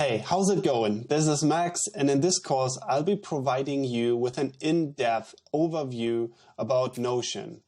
Hey, how's it going? This is Max, and in this course I'll be providing you with an in-depth overview about Notion.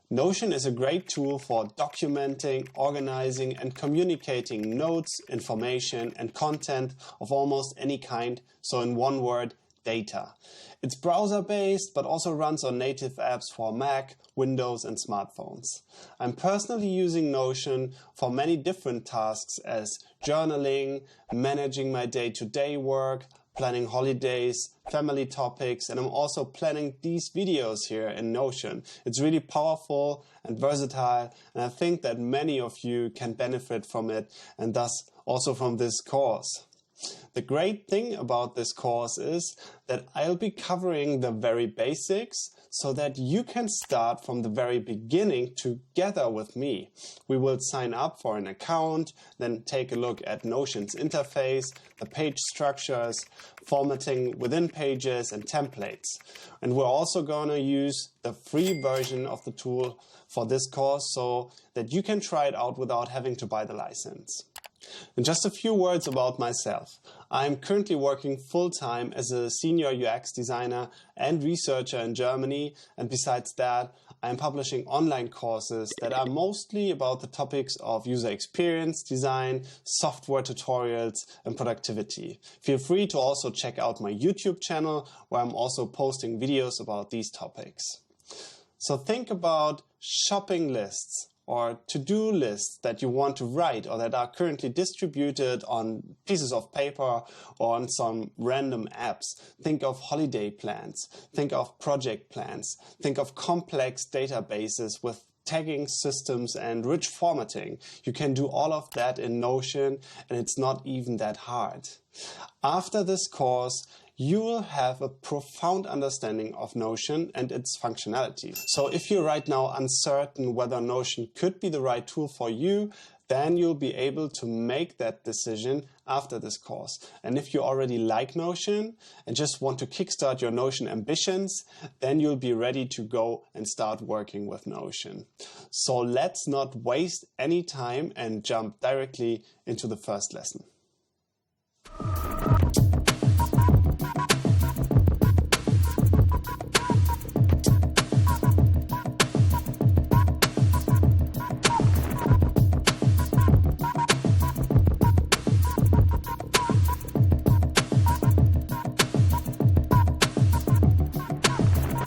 Notion is a great tool for documenting, organizing, and communicating notes, information, and content of almost any kind, so in one word, data. It's browser-based, but also runs on native apps for Mac, Windows, and smartphones. I'm personally using Notion for many different tasks as journaling, managing my day-to-day work, planning holidays, family topics, and I'm also planning these videos here in Notion. It's really powerful and versatile, and I think that many of you can benefit from it and thus also from this course. The great thing about this course is that I'll be covering the very basics so that you can start from the very beginning together with me. We will sign up for an account, then take a look at Notion's interface, the page structures, formatting within pages and templates. And we're also going to use the free version of the tool for this course so that you can try it out without having to buy the license. And just a few words about myself. I'm currently working full-time as a senior UX designer and researcher in Germany, and besides that, I'm publishing online courses that are mostly about the topics of user experience design, software tutorials, and productivity. Feel free to also check out my YouTube channel, where I'm also posting videos about these topics. So think about shopping lists or to-do lists that you want to write or that are currently distributed on pieces of paper or on some random apps. Think of holiday plans. Think of project plans. Think of complex databases with tagging systems and rich formatting. You can do all of that in Notion, and it's not even that hard. After this course, you will have a profound understanding of Notion and its functionalities. So if you're right now uncertain whether Notion could be the right tool for you, then you'll be able to make that decision after this course. And if you already like Notion and just want to kickstart your Notion ambitions, then you'll be ready to go and start working with Notion. So let's not waste any time and jump directly into the first lesson.